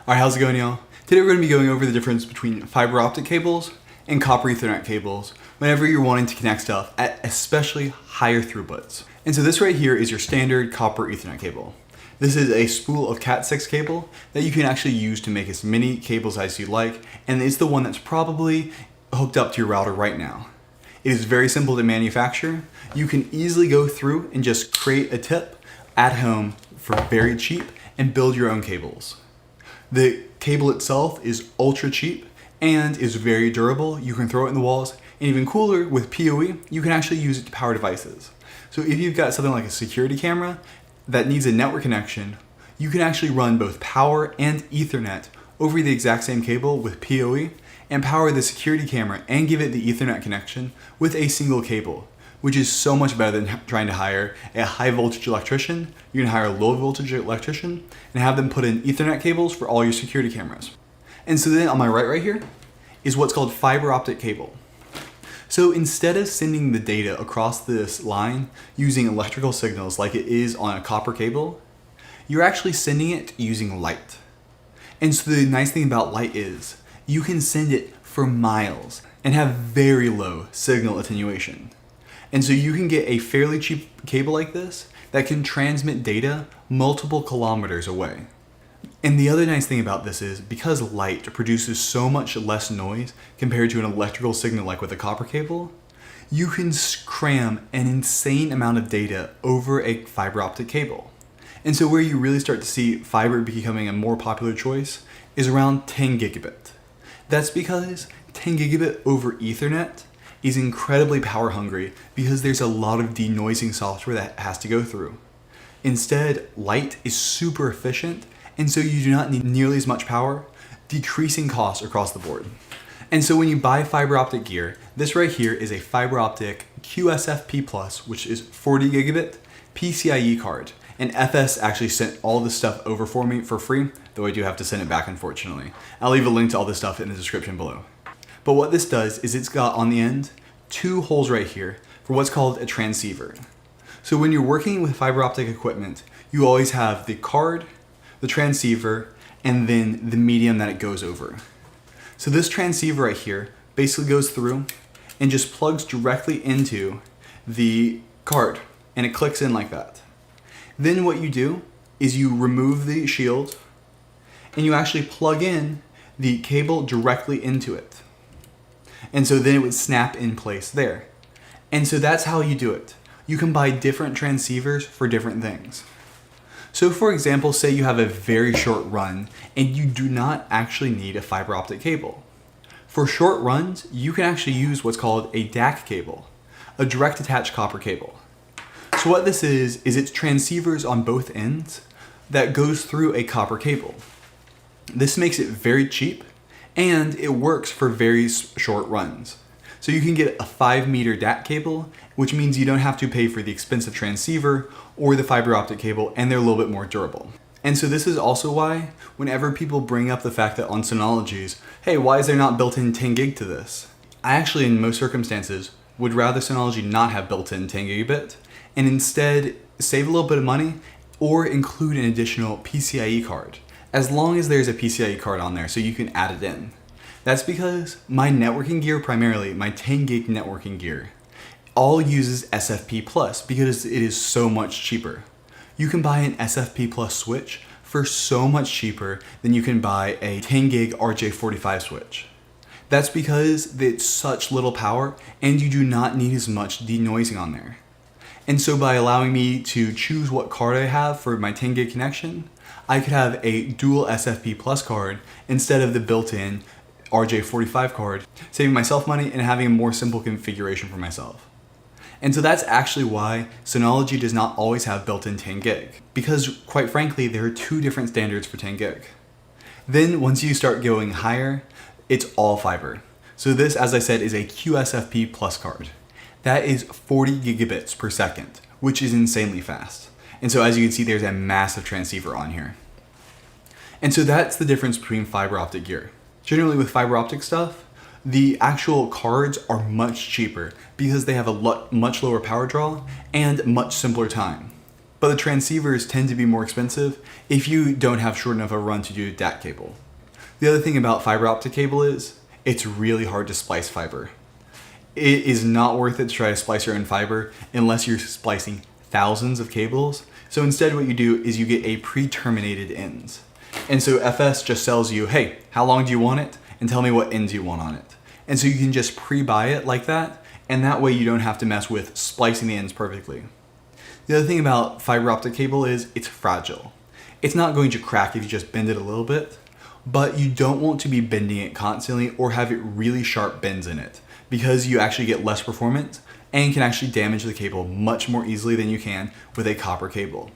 Alright, how's it going, y'all? Today we're going to be going over the difference between fiber optic cables and copper Ethernet cables whenever you're wanting to connect stuff at especially higher throughputs. And so this right here is your standard copper Ethernet cable. This is a spool of Cat6 cable that you can actually use to make as many cables as you like, and it's the one that's probably hooked up to your router right now. It is very simple to manufacture. You can easily go through and just create a tip at home for very cheap and build your own cables. The cable itself is ultra cheap and is very durable. You can throw it in the walls, and even cooler, with PoE, you can actually use it to power devices. So if you've got something like a security camera that needs a network connection, you can actually run both power and Ethernet over the exact same cable with PoE and power the security camera and give it the Ethernet connection with a single cable, which is so much better than trying to hire a high voltage electrician. You can hire a low voltage electrician and have them put in Ethernet cables for all your security cameras. And so then on my right here is what's called fiber optic cable. So instead of sending the data across this line using electrical signals like it is on a copper cable, you're actually sending it using light. And so the nice thing about light is you can send it for miles and have very low signal attenuation. And so you can get a fairly cheap cable like this that can transmit data multiple kilometers away. And the other nice thing about this is because light produces so much less noise compared to an electrical signal like with a copper cable, you can cram an insane amount of data over a fiber optic cable. And so where you really start to see fiber becoming a more popular choice is around 10 gigabit. That's because 10 gigabit over Ethernet is incredibly power hungry because there's a lot of denoising software that has to go through. Instead, light is super efficient, and so you do not need nearly as much power, decreasing costs across the board. And so when you buy fiber optic gear, this right here is a fiber optic QSFP Plus, which is 40 gigabit PCIe card. And FS actually sent all this stuff over for me for free, though I do have to send it back, unfortunately. I'll leave a link to all this stuff in the description below. But what this does is it's got on the end 2 holes right here for what's called a transceiver. So when you're working with fiber optic equipment, you always have the card, the transceiver, and then the medium that it goes over. So this transceiver right here basically goes through and just plugs directly into the card, and it clicks in like that. Then what you do is you remove the shield and you actually plug in the cable directly into it. And so then it would snap in place there. And so that's how you do it. You can buy different transceivers for different things. So for example, say you have a very short run and you do not actually need a fiber optic cable. For short runs, you can actually use what's called a DAC cable, a direct attached copper cable. So what this is it's transceivers on both ends that goes through a copper cable. This makes it very cheap and it works for very short runs. So you can get a 5-meter DAC cable, which means you don't have to pay for the expensive transceiver or the fiber optic cable, and they're a little bit more durable. And so this is also why whenever people bring up the fact that on Synologies, hey, why is there not built-in 10 gig to this? I actually, in most circumstances, would rather Synology not have built-in 10 gigabit and instead save a little bit of money or include an additional PCIe card, as long as there's a PCIe card on there so you can add it in. That's because my networking gear, primarily my 10 gig networking gear, all uses SFP Plus because it is so much cheaper. You can buy an SFP Plus switch for so much cheaper than you can buy a 10 gig RJ45 switch. That's because it's such little power and you do not need as much denoising on there. And so by allowing me to choose what card I have for my 10 gig connection, I could have a dual SFP Plus card instead of the built-in RJ45 card, saving myself money and having a more simple configuration for myself. And so that's actually why Synology does not always have built-in 10 gig, because quite frankly, there are 2 different standards for 10 gig. Then once you start going higher, it's all fiber. So this, as I said, is a QSFP Plus card. That is 40 gigabits per second, which is insanely fast. And so as you can see, there's a massive transceiver on here. And so that's the difference between fiber optic gear. Generally with fiber optic stuff, the actual cards are much cheaper because they have a much lower power draw and much simpler time. but the transceivers tend to be more expensive if you don't have short enough a run to do DAC cable. The other thing about fiber optic cable is it's really hard to splice fiber. It is not worth it to try to splice your own fiber unless you're splicing thousands of cables. So instead what you do is you get a pre-terminated ends. And so FS just tells you, hey, how long do you want it? And tell me what ends you want on it. And so you can just pre-buy it like that, and that way you don't have to mess with splicing the ends perfectly. The other thing about fiber optic cable is it's fragile. It's not going to crack if you just bend it a little bit, but you don't want to be bending it constantly or have it really sharp bends in it, because you actually get less performance and can actually damage the cable much more easily than you can with a copper cable.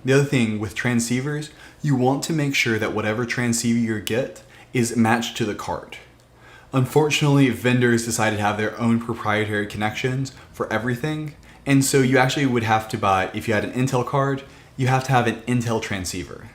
The other thing with transceivers, you want to make sure that whatever transceiver you get is matched to the card. Unfortunately, vendors decided to have their own proprietary connections for everything, and so you actually would have to buy, if you had an Intel card, you have to have an Intel transceiver.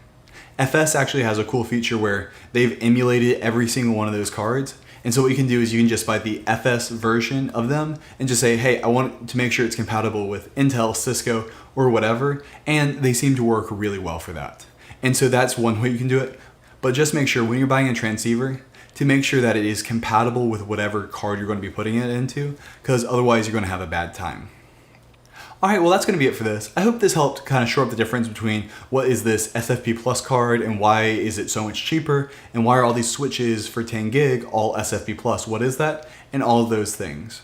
FS actually has a cool feature where they've emulated every single one of those cards, and so what you can do is you can just buy the FS version of them and just say, hey, I want to make sure it's compatible with Intel, Cisco, or whatever, and they seem to work really well for that. And so that's one way you can do it, but just make sure when you're buying a transceiver to make sure that it is compatible with whatever card you're going to be putting it into, because otherwise you're going to have a bad time. Alright, well that's going to be it for this. I hope this helped kind of show up the difference between what is this SFP Plus card and why is it so much cheaper, and why are all these switches for 10 gig all SFP Plus, what is that, and all of those things.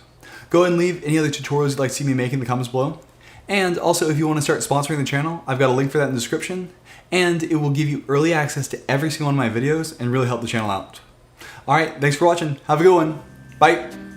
Go ahead and leave any other tutorials you'd like to see me make in the comments below. And also if you want to start sponsoring the channel, I've got a link for that in the description, and it will give you early access to every single one of my videos and really help the channel out. Alright, thanks for watching. Have a good one. Bye.